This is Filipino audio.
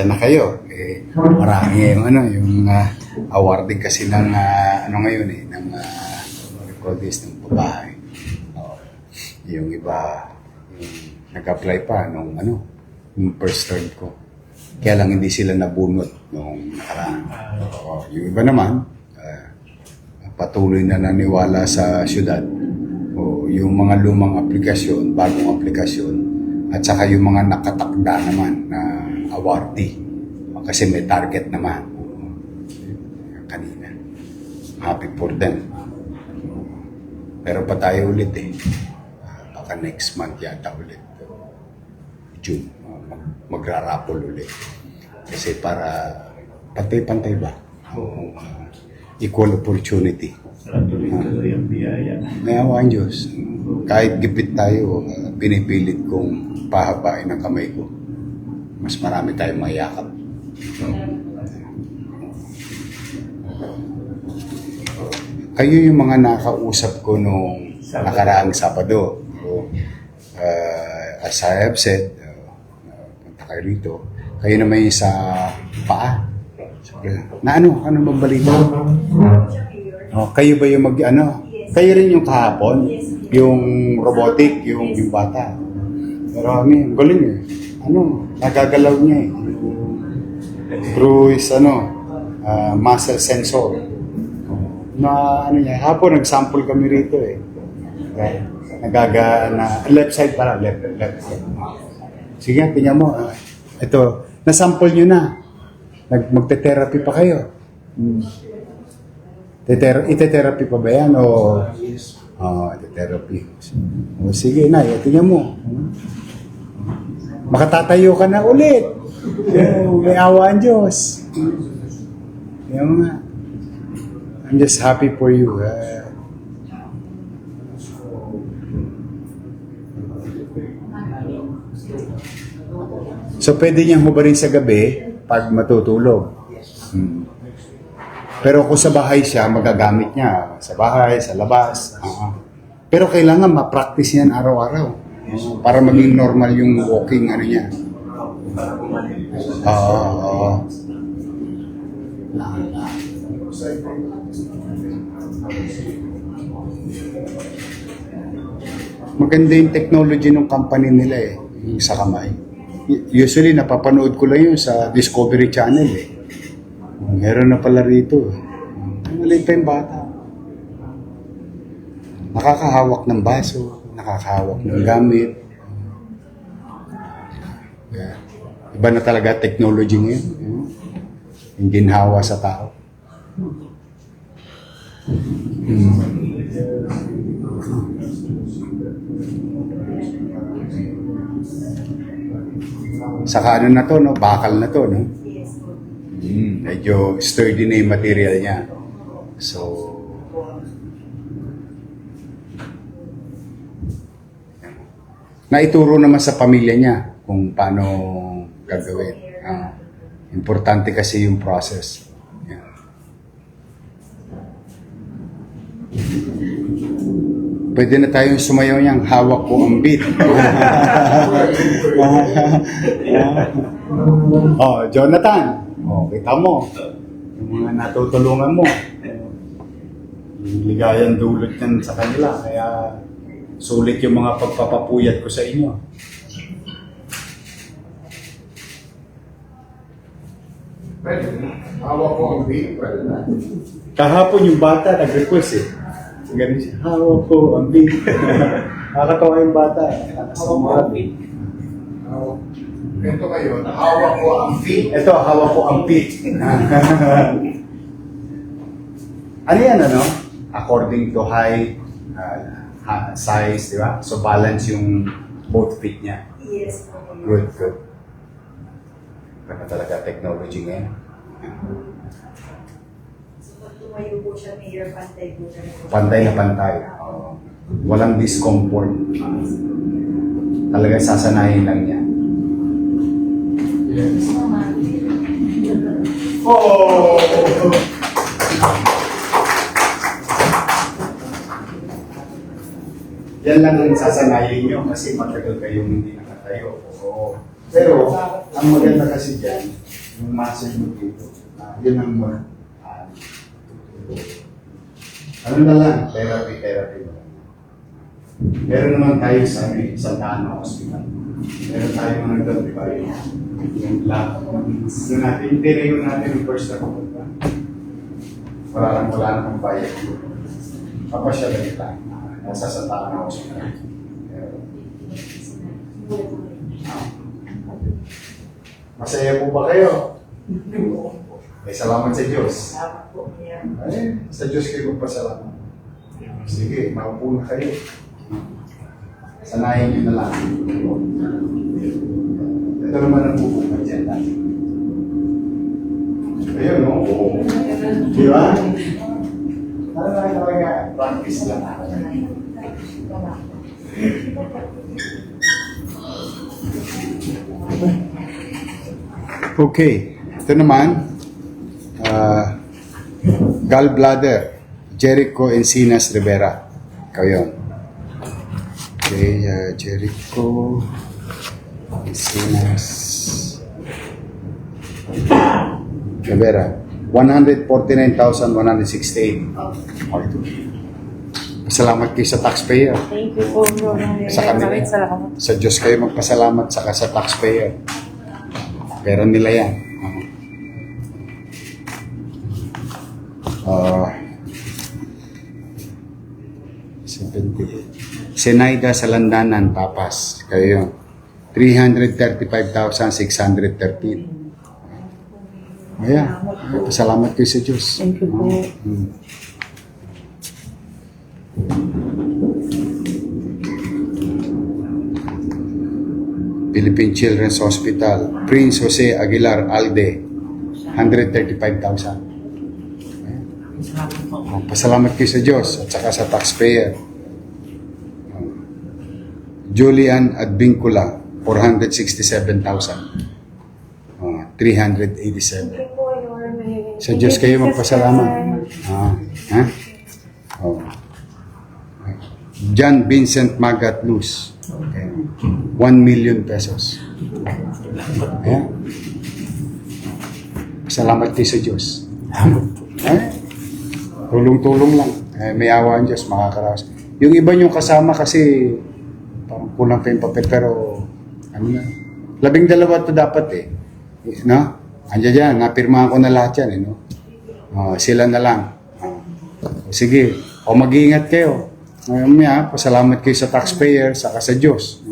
dyan na kayo. Marami yung awarding kasi ng ngayon ng record this ng babae. Yung iba, yung nag-apply pa nung yung first term ko. Kaya lang hindi sila nabunot nung nakaraan. Yung iba naman, patuloy na naniwala sa syudad. Yung mga lumang aplikasyon, bagong aplikasyon, at saka yung mga nakatakda naman na awardee. Kasi may target naman. Kanina. Happy for them. Pero pa tayo ulit baka next month yata ulit. June. Magrarapol ulit. Kasi para pantay-pantay ba? Equal opportunity. Yung biyaya. May awa ang Diyos. Kahit gipit tayo, pinipilit kong pahabain ang kamay ko. Mas marami tayong mayakap. Kayo yung mga nakausap ko nung nakaraang Sabado. As I have said, punta kayo rito. Kayo naman yung sa paa. Na ano bang balita? Kayo ba yung kayo rin yung kahapon? Yung robotic, yung bata. Pero galing nagagalaw niya Through his muscle sensor. Hapon nag-sample kami rito left side pala, left side. Sige, tingnan mo. Ito, na-sample nyo na. Magte-therapy pa kayo. Ite-therapy pa ba yan? Ite-therapy. Sige na, tingnan mo. Makatatayo ka na ulit. May awa ang Diyos. Yan nga. I'm just happy for you. So, pwede niyang hubarin sa gabi pag matutulog. Pero kung sa bahay siya, magagamit niya. Sa bahay, sa labas. Pero kailangan ma-practice yan araw-araw. Para maging normal yung walking niya. Maganda yung technology ng company nila yung sa kamay. Usually, napapanood ko lang yun sa Discovery Channel Meron na pala rito. Maliit pa yung bata. Nakakahawak ng baso, nakakahawak ng gamit. Iba na talaga technology ngayon. Yung ginhawa sa tao. Saka na to, bakal na to, medyo sturdy na yung material niya. So, naituro naman sa pamilya niya kung paano gagawin. Importante kasi yung process. Pwede na tayong sumayaw niyang hawak ko ang beat. Jonathan. Kita mo. Yung mga natutulungan mo. Yung ligayang dulot yan sa kanila. Kaya sulit yung mga pagpapapuyat ko sa inyo. Pwede na. Hawak ko ang beat. Pwede na. Kahapon yung bata nag-request Ganun siya. Hawak ko ang beat. Nakakatawa yung bata. Hawak ko ang beat. Ito kayo, hawak ko ang beat. Ito, hawak ko ang beat. Ano yan, According to height, size, di ba? So, balance yung both feet niya. Yes. Good. Kaya talaga technology ngayon. Tumayo po siya, Mayor, pantay po siya. Pantay na pantay. Walang discomfort. Talaga sasanayin lang niya. Yes. Yan lang ang sasanayin nyo kasi matagal kayong hindi nakatayo. Pero ang maganda kasi dyan, yung muscle mo dito, yun ang ano na lang, therapy mo. Meron naman tayo sa Santa Ana Hospital. Meron tayo mga nag-notify yung lahat. Doon natin, interview natin yung first na pumunta. Wala namang bayad. Papasyalan kita. Nasa Santa Ana Hospital. Masaya po ba kayo? Ay, salamat sa Diyos. Salamat po. Ay, sa Diyos kayo magpasalamat. Sige, maupo na kayo. Sanayin nyo na lang. Ito naman ang buko ka dyan. Ayun, no? Di ba? Talaga, practice lang. Okay. Ito naman, gallbladder, Jericho Encinas Rivera. Ikaw yun. Okay, Jericho Encinas Rivera. 149,168. Pasalamat kayo sa taxpayer. Thank you po, bro. Sa kanila. Maraming salamat. Sa Diyos kayo magpasalamat saka sa taxpayer. Pera nila yan. 78. Senaida Salandanan, Tapas. Kayo yun. 335,613. Ayan. Pasalamat kayo sa Diyos. Thank you po. Philippine Children's Hospital, Prince Jose Aguilar Alde, 135,000. Pasalamat kayo sa Diyos at saka sa taxpayer. Julian Advincula, 467,387. Sa Diyos kayo magpasalamat. Ha? Oh. John Vincent Magat Luz. Okay. 1 million pesos. Ayan. Salamat kayo sa Diyos. Tulong-tulong lang. May awa ang Diyos, makakaraos. Yung iba nyo kasama kasi parang kulang pa yung papel, pero ano na. 12 to dapat eh. No? Andiyan dyan, napirmahan ko na lahat yan. No? Sila na lang. Sige, mag-iingat kayo. Pasalamat kayo sa taxpayer, saka sa Diyos.